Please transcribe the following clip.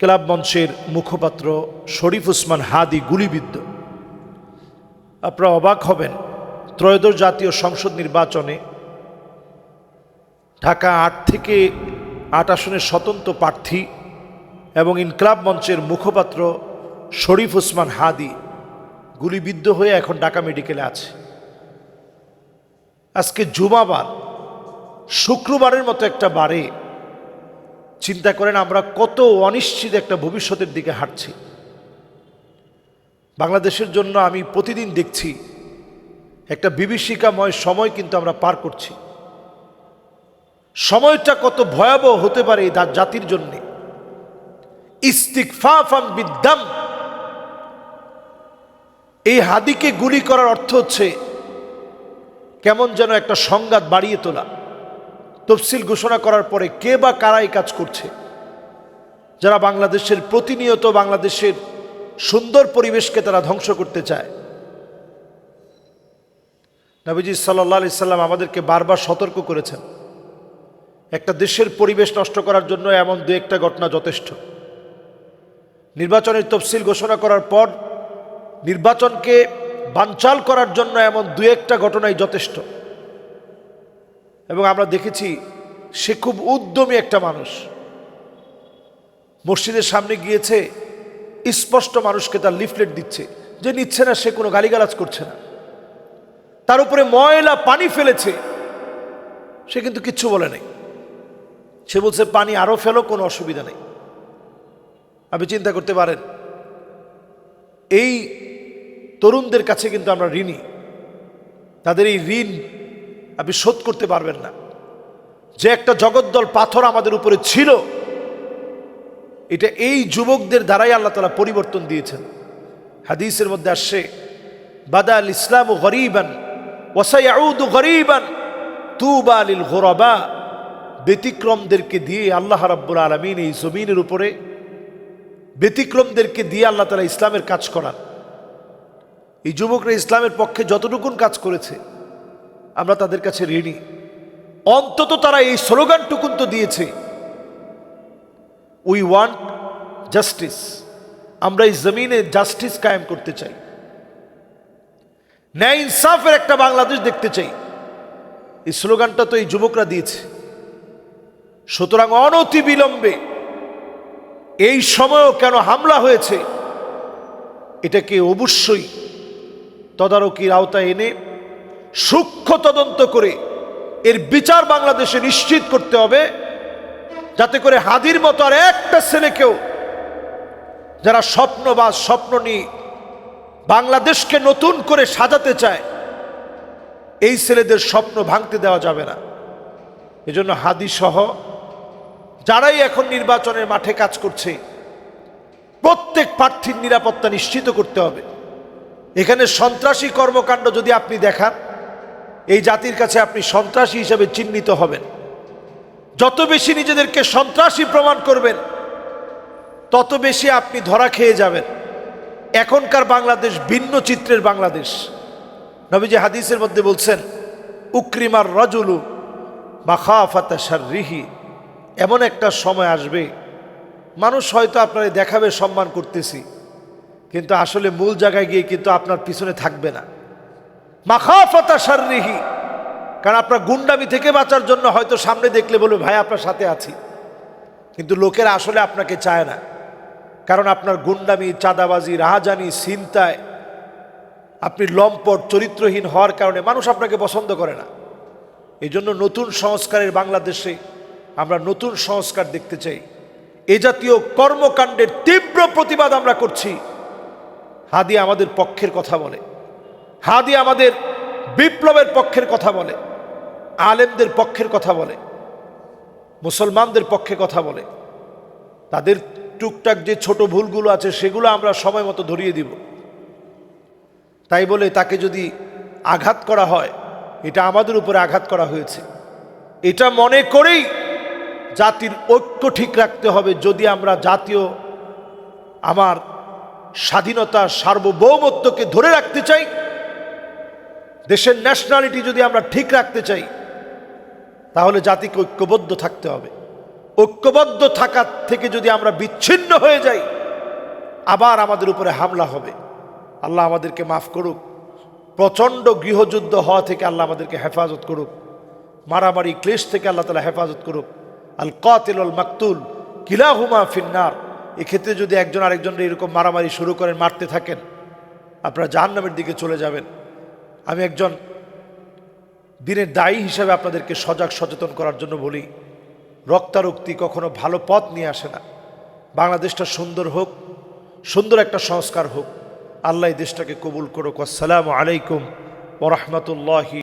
ইনকিলাব মঞ্চের মুখপাত্র শরীফ ওসমান হাদি গুলিবিদ্ধ। আপনারা অবাক হবেন, ত্রয়োদশ জাতীয় সংসদ নির্বাচনে ঢাকা ৮ থেকে ৮ আসনের স্বতন্ত্র প্রার্থী এবং ইনকিলাব মঞ্চের মুখপাত্র শরীফ ওসমান হাদি গুলিবিদ্ধ হয়ে এখন ঢাকা মেডিকেলে আছে। আজকে জুমাবার, শুক্রবারের মতো একটা বারে চিন্তা করেন আমরা কত অনিশ্চিত একটা ভবিষ্যতের দিকে হাঁটছি। বাংলাদেশের জন্য আমি প্রতিদিন দেখছি একটা বিভীষিকাময় সময় কিন্তু আমরা পার করছি। সময়টা কত ভয়াবহ হতে পারে এই জাতির জন্য। ইস্তিগফাফান বিদ্দাম, এই হাদিকে গুলি করার অর্থ হচ্ছে কেমন যেন একটা সংঘাত বাড়িয়ে তোলা। তফসিল ঘোষণা করার পরে কে বা কারা এই কাজ করছে, যারা বাংলাদেশের প্রতিনিয়ত বাংলাদেশের সুন্দর পরিবেশকে তারা ধ্বংস করতে চায়। নবীজি সাল্লাল্লাহু আলাইহি সাল্লাম আমাদেরকে বারবার সতর্ক করেছেন, একটা দেশের পরিবেশ নষ্ট করার জন্য এমন দু একটা ঘটনা যথেষ্ট। নির্বাচনের তফসিল ঘোষণা করার পর নির্বাচনকে বানচাল করার জন্য এমন দু একটা ঘটনাই যথেষ্ট। এবং আমরা দেখেছি সে খুব উদ্যমী একটা মানুষ, মসজিদের সামনে গিয়েছে, স্পষ্ট মানুষকে তার লিফলেট দিচ্ছে, যে নিচ্ছে না সে কোনো গালিগালাজ করছে না, তার উপরে ময়লা পানি ফেলেছে, সে কিন্তু কিচ্ছু বলে নাই। সে বলছে পানি আরো ফেলো, কোনো অসুবিধা নেই। আপনি চিন্তা করতে পারেন, এই তরুণদের কাছে কিন্তু আমরা ঋণী। তাদের এই ঋণ আপনি শোধ করতে পারবেন না। যে একটা জগদ্দল পাথর আমাদের উপরে ছিল, এটা এই যুবকদের দ্বারাই আল্লাহ তাআলা পরিবর্তন দিয়েছেন। হাদিসের মধ্যে আসছে, বাদা আল ইসলামু গরীবান ওয়া সায়াউদু গরীবান তুবা লিল গুরাবা। ব্যতিক্রমদেরকে দিয়ে আল্লাহ রাব্বুল আলামিন এই জমিনের উপরে ব্যতিক্রমদেরকে দিয়ে আল্লাহ তাআলা ইসলামের কাজ করান। এই যুবকরা ইসলামের পক্ষে যতটুকুন কাজ করেছে আমরা তাদের কাছে ঋণী। অন্তত তারা এই স্লোগানটুকুন তো দিয়েছে, উই ওয়ান্ট জাস্টিস, আমরা এই জমিনে জাস্টিস কায়েম করতে চাই, ন্যায় ইনসাফের একটা বাংলাদেশ দেখতে চাই। এই স্লোগানটা তো এই যুবকরা দিয়েছে। সুতরাং অনতি বিলম্বে এই সময়ও কেন হামলা হয়েছে, এটাকে অবশ্যই তদারকির আওতায় এনে সূক্ষ্ম তদন্ত করে এর বিচার বাংলাদেশে নিশ্চিত করতে হবে, যাতে করে হাদির মতো আর একটা ছেলেকেও, যারা স্বপ্নবাজ, স্বপ্ন নিয়ে বাংলাদেশকে নতুন করে সাজাতে চায়, এই ছেলেদের স্বপ্ন ভাঙতে দেওয়া যাবে না। এজন্য হাদি সহ যারাই এখন নির্বাচনের মাঠে কাজ করছে, প্রত্যেক প্রার্থীর নিরাপত্তা নিশ্চিত করতে হবে। এখানে সন্ত্রাসী কর্মকাণ্ড যদি আপনি দেখান, এই জাতির কাছে আপনি সন্ত্রাসী হিসেবে চিহ্নিত হবেন। যত বেশি নিজেদেরকে সন্ত্রাসী প্রমাণ করবেন, তত বেশি আপনি ধরা খেয়ে যাবেন। এখনকার বাংলাদেশ ভিন্ন চিত্রের বাংলাদেশ। নবীজি হাদিসের মধ্যে বলছেন, উকরিমার রাজুলু মাখাফাতা শাররিহি। এমন একটা সময় আসবে, মানুষ হয়তো আপনারে দেখাবে সম্মান করতেছি, কিন্তু আসলে মূল জায়গায় গিয়ে কিন্তু আপনার পিছনে থাকবে না। মাখাফাতা শাররিহি, কারণ আপনার গুন্ডামি থেকে বাঁচার জন্য হয়তো সামনে দেখলে বলবে ভাই আপনার সাথে আছি, কিন্তু লোকেরা আসলে আপনাকে চায় না। কারণ আপনার গুন্ডামি, চাঁদাবাজি, রাহাজানি, ছিনতাই, আপনি লম্পট, চরিত্রহীন হওয়ার কারণে মানুষ আপনাকে পছন্দ করে না। এই জন্য নতুন সংস্কারের বাংলাদেশে আমরা নতুন সংস্কার দেখতে চাই। এ জাতীয় কর্মকাণ্ডের তীব্র প্রতিবাদ আমরা করছি। হাদি আমাদের পক্ষের কথা বলে, হাদি আমাদের বিপ্লবের পক্ষের কথা বলে, আলেমদের পক্ষের কথা বলে, মুসলমানদের পক্ষে কথা বলে। তাদের টুকটাক যে ছোট ভুলগুলো আছে সেগুলো আমরা সময় মতো ধরিয়ে দিব। তাই বলে তাকে যদি আঘাত করা হয়, এটা আমাদের উপরে আঘাত করা হয়েছে, এটা মনে করেই জাতির ঐক্য ঠিক রাখতে হবে। যদি আমরা জাতীয় আমার স্বাধীনতা, সার্বভৌমত্বকে ধরে রাখতে চাই, দেশের ন্যাশনালিটি যদি আমরা ঠিক রাখতে চাই, তাহলে জাতিকে ঐক্যবদ্ধ থাকতে হবে। ঐক্যবদ্ধ থাকার থেকে যদি আমরা বিচ্ছিন্ন হয়ে যাই, আবার আমাদের উপরে হামলা হবে। আল্লাহ আমাদেরকে মাফ করুক। প্রচণ্ড গৃহযুদ্ধ হওয়া থেকে আল্লাহ আমাদেরকে হেফাজত করুক। মারামারি ক্লেশ থেকে আল্লাহ তাআলা হেফাজত করুক। আল কাতিল আল মাকতুল কিলাহুমা ফিন্নার। এক্ষেত্রে যদি একজন আরেকজনের এরকম মারামারি শুরু করেন, মারতে থাকেন, আপনারা জাহান্নামের দিকে চলে যাবেন। আমি একজন দিনের দায়ী হিসাবে আপনাদেরকে সজাগ সচেতন করার জন্য বলি, রক্তারক্তি কখনো ভালো পথ নিয়ে আসে না। বাংলাদেশটা সুন্দর হোক, সুন্দর একটা সংস্কার হোক। আল্লাহ এই দেশটাকে কবুল করুক। আসসালামু আলাইকুম ওয়া রাহমাতুল্লাহি।